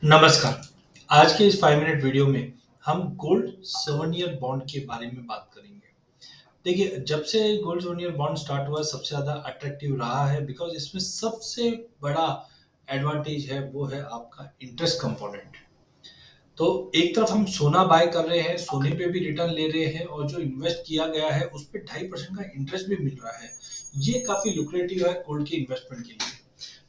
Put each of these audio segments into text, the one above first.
नमस्कार। आज के इस 5 मिनट वीडियो में हम गोल्ड सोवेनियर बॉन्ड के बारे में बात करेंगे। देखिए, जब से गोल्ड सोवेनियर बॉन्ड स्टार्ट हुआ है, सबसे ज़्यादा अट्रैक्टिव रहा है बिकॉज़ इसमें सबसे बड़ा एडवांटेज है, वो है आपका इंटरेस्ट कंपोनेंट। तो एक तरफ हम सोना बाय कर रहे हैं, सोने पे भी रिटर्न ले रहे हैं और जो इन्वेस्ट किया गया है, उस पे 2.5% का इंटरेस्ट भी मिल रहा है। ये काफ़ी लुक्रेटिव है गोल्ड के इन्वेस्टमेंट के लिए।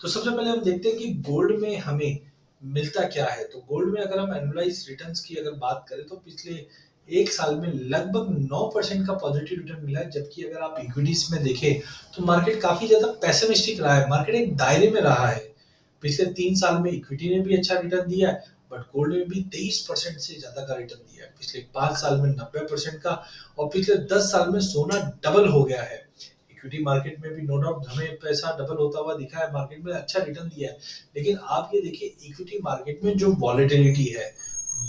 तो सबसे पहले हम देखते हैं कि गोल्ड में हमें मिलता क्या है। तो गोल्ड में अगर हम एनुअलाइज रिटर्न्स की अगर बात करें तो पिछले 1 साल में लगभग 9% का पॉजिटिव रिटर्न मिला है, जबकि अगर आप इक्विटीज में देखें तो मार्केट काफी ज्यादा पेसिमिस्टिक रहा है, मार्केट एक दायरे में रहा है। पिछले 3 साल में इक्विटी ने भी अच्छा रिटर्न दिया है, बट गोल्ड में भी 23% से ज्यादा का रिटर्न दिया है। पिछले 5 साल में 90% का, और पिछले 10 साल में सोना डबल हो गया है। इक्विटी मार्केट में भी नो डाउट हमें पैसा डबल होता हुआ दिखा है, मार्केट में अच्छा रिटर्न दिया है। लेकिन आप ये देखिए, इक्विटी मार्केट में जो वॉलेटिलिटी है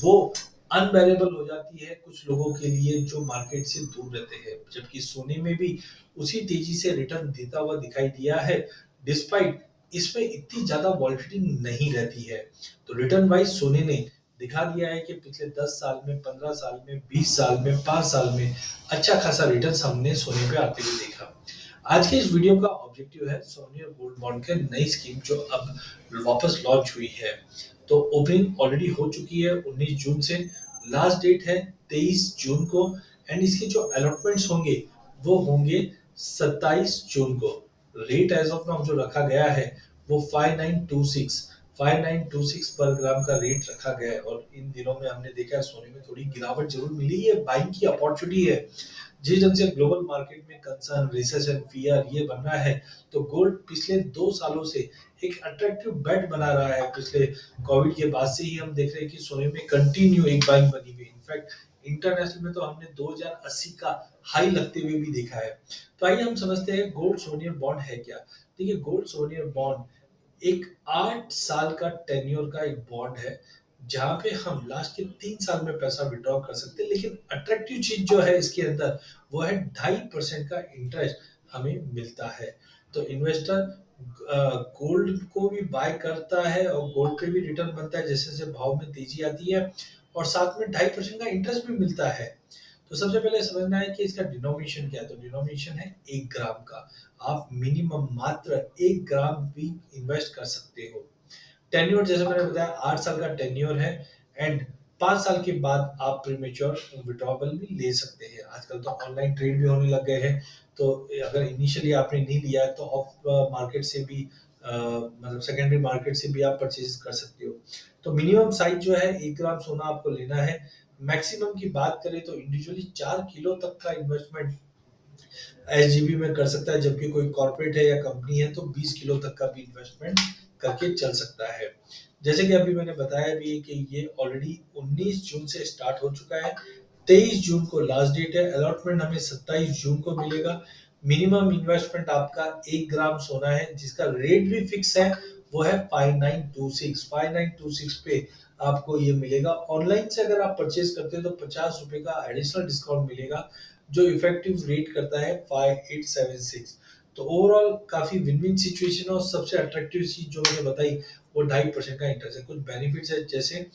वो अनबेरेबल हो जाती है कुछ लोगों के लिए जो मार्केट से दूर रहते हैं, जबकि सोने में भी उसी तेजी से रिटर्न देता हुआ दिखाई दिया है, डिस्पाइट इसमें इतनी ज्यादा वॉलिटिलिटी नहीं रहती है। तो रिटर्न वाइज सोने ने दिखा दिया है कि पिछले 10 साल में, 15 साल में, 20 साल में, 5 साल में अच्छा खासा रिटर्न हमने सोने पे आते हुए देखा। आज के इस वीडियो का ऑब्जेक्टिव है सोनियर गोल्ड बॉन्ड के नई स्कीम जो अब वापस लॉन्च हुई है। तो ओपनिंग ऑलरेडी हो चुकी है 19 जून से, लास्ट डेट है 23 जून को, एंड इसके जो अलॉटमेंट्स होंगे वो होंगे 27 जून को। रेट एज ऑफ नाउ जो रखा गया है वो 5926 पर ग्राम का रेट रखा गया है। और इन दिनों में हमने देखा है सोने में थोड़ी गिरावट जरूर मिली है, बाइंग की अपॉर्चुनिटी है। जिस ढंग से ग्लोबल मार्केट में कंसर्न, रिसेशन, फियर ये बन रहा है, तो गोल्ड पिछले 2 सालों से एक अट्रैक्टिव बेट बना रहा है। पिछले कोविड के बाद से ही हम देख रहे हैं कि सोने में कंटिन्यू एक बाइंग बनी हुई है। इनफैक्ट इंटरनेशनल में तो हमने 2080 का हाई लगते हुए भी देखा है। तो आइए हम समझते हैं गोल्ड सोनियर बॉन्ड है क्या। देखिए, गोल्ड सोनियर बॉन्ड एक 8 साल का टेन्योर का एक बॉन्ड है, जहां पे हम लास्ट के 3 साल में पैसा विड्रॉ कर सकते हैं। लेकिन अट्रैक्टिव चीज जो है इसके अंदर वो है 2.5% का इंटरेस्ट हमें मिलता है। तो इन्वेस्टर गोल्ड को भी बाय करता है और गोल्ड पे भी रिटर्न बनता है जैसे जैसे भाव में तेजी आती है, और साथ में 2.5% का इंटरेस्ट भी मिलता है। तो सबसे पहले समझना है कि इसका डिनोमिनेशन क्या है। तो डिनोमिनेशन है 1 ग्राम का। आप मिनिमम मात्र 1 ग्राम भी इन्वेस्ट कर सकते हो। टेन्योर जैसे मैंने बताया 8 साल का टेन्योर है, एंड 5 साल के बाद आप प्रीमेच्योर विड्रॉबल भी ले सकते हैं। आजकल तो ऑनलाइन ट्रेड भी होने लग गए हैं। तो अगर इनिशियली आपने नहीं लिया है तो ऑफ मार्केट से भी मतलब सेकेंडरी मार्केट से भी आप परचेज कर सकते हो। तो मिनिमम साइज जो है 1 ग्राम सोना आपको लेना है। मैक्सिमम की बात करें तो इंडिविजुअली 4 किलो तक का इन्वेस्टमेंट एसजीबी में कर सकता है, जबकि कोई कॉर्पोरेट है या कंपनी है तो 20 किलो तक का भी इन्वेस्टमेंट करके चल सकता है। जैसे कि अभी मैंने बताया भी कि ये ऑलरेडी 19 जून से स्टार्ट हो चुका है, 23 जून को लास्ट डेट है। अलॉटमेंट हमें 27 जून को मिलेगा। मिनिमम इन्वेस्टमेंट आपका 1 ग्राम सोना है, जिसका रेट भी फिक्स है, वो है 5926 पे आपको ये मिलेगा। ऑनलाइन से अगर आप परचेज करते हैं तो 50 रुपए का एडिशनल डिस्काउंट मिलेगा, जो इफेक्टिव रेट करता है 5876। तो ओवरऑल काफी विन विन सिचुएशन है, और सबसे अट्रैक्टिव चीज जो मैंने बताई वो 2.5% का इंटरेस्ट है। कुछ बेनिफिट्स है, जैसे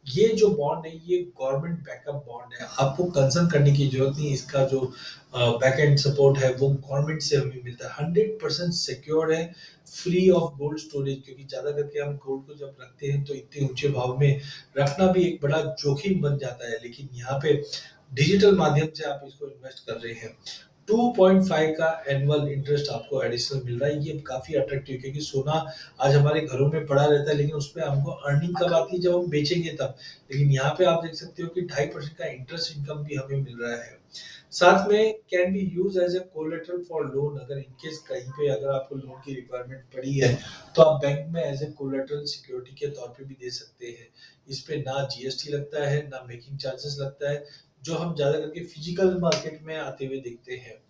ये जो बॉन्ड है ये गवर्नमेंट बैकअप बॉन्ड है, आपको कंसर्न करने की जरूरत नहीं। इसका जो बैक एंड सपोर्ट है वो गवर्नमेंट से हमें मिलता है, 100% सिक्योर है, फ्री ऑफ गोल्ड स्टोरेज। क्योंकि ज्यादा करके हम गोल्ड को जब रखते हैं तो इतने ऊंचे भाव में रखना भी एक बड़ा जोखिम बन जाता है, लेकिन यहाँ पे डिजिटल माध्यम से आप इसको इन्वेस्ट कर रहे हैं। 2.5 का एनुअल इंटरेस्ट आपको एडिशनल मिल रहा है। ये काफी अट्रैक्टिव, क्योंकि सोना आज हमारे घरों में पड़ा रहता है, लेकिन उस पे हमको अर्निंग कब आती है, जब हम बेचेंगे तब। लेकिन यहाँ पे आप देख सकते हो कि 2.5% का इंटरेस्ट इनकम भी हमें मिल रहा है। साथ में can be use as a collateral for loan. अगर इनकेस कहीं पे अगर आपको लोन की रिक्वायरमेंट पड़ी है तो आप बैंक में एज ए कोलेटरल सिक्योरिटी के तौर पे भी दे सकते हैं। इस पे ना जीएसटी लगता है, ना मेकिंग चार्जेस लगता है, जो हम ज्यादा करके फिजिकल मार्केट में आते हुए देखते हैं।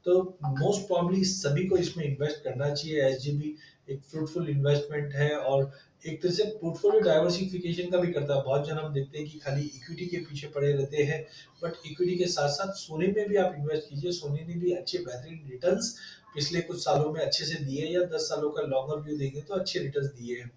तो मोस्ट प्रॉब्ली सभी को इसमें इन्वेस्ट करना चाहिए। एसजीबी एक फ्रूटफुल इन्वेस्टमेंट है, और एक तरह से पोर्टफोलियो डाइवर्सिफिकेशन का भी करता है। बहुत जन हम देखते हैं कि खाली इक्विटी के पीछे पड़े रहते हैं, बट इक्विटी के साथ साथ सोने में भी आप इन्वेस्ट कीजिए। सोने ने भी अच्छे बेहतरीन रिटर्न्स पिछले कुछ सालों में अच्छे से दिए, या 10 सालों का लॉन्गर व्यू देंगे तो अच्छे रिटर्न्स दिए हैं।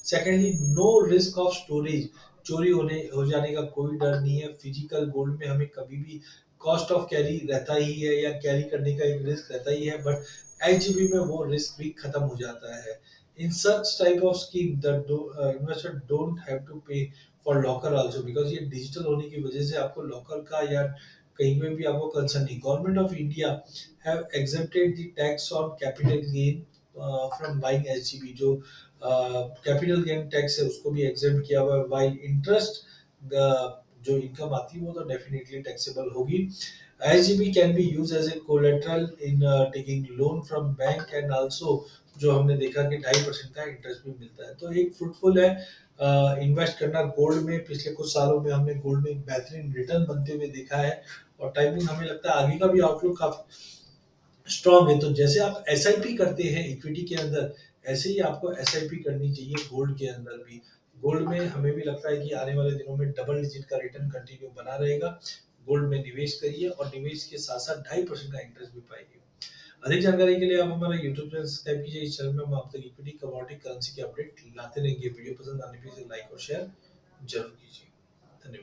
Secondly, no risk of storage, चोरी होने हो जाने का कोई डर नहीं है। फिजिकल गोल्ड में हमें कभी भी कॉस्ट ऑफ कैरी रहता ही है, या कैरी करने का एक रिस्क रहता ही है, बट एचजीबी में वो रिस्क भी खत्म हो जाता है। In such type of scheme the investor don't have to pay for locker also, because ये डिजिटल होने की वजह से आपको लॉकर का या कहीं में भी आपको कंसर्न नहीं। Government of India have exempted the tax on capital gain from buying SGB, जो कैपिटल गेन टैक्स है उसको भी एग्जेम्प्ट किया हुआ है। वाइल इंटरेस्ट जो इनकम आती है वो तो डेफिनेटली टैक्सेबल होगी। SGB can be use as a collateral in taking loan from bank, and also जो हमने देखा कि 2.5% का इंटरेस्ट भी मिलता है, तो एक फ्रूटफुल है इन्वेस्ट करना गोल्ड में। पिछले कुछ सालों में हमने गोल्ड में एक बेहतरीन रिटर्न बनते हुए देखा है, और टाइमिंग हमें लगता है आगे का भी आउटलुक काफी स्ट्रांग है। तो जैसे आप एसआईपी करते हैं इक्विटी के अंदर, ऐसे ही आपको एसआईपी करनी चाहिए गोल्ड के अंदर भी। गोल्ड में हमें भी लगता है कि आने वाले दिनों में डबल डिजिट का रिटर्न कंटिन्यू बना रहेगा। गोल्ड में निवेश करिए, और निवेश के साथ साथ 2.5% का इंटरेस्ट भी पाएंगे। अधिक जानकारी के लिए आप हमारा यूट्यूब चैनल सब्सक्राइब कीजिए। इस चैनल में हम आप तक इक्विटी, कमोडिटी, करेंसी के अपडेट लाते रहेंगे। वीडियो पसंद आने पर लाइक और शेयर जरूर कीजिए।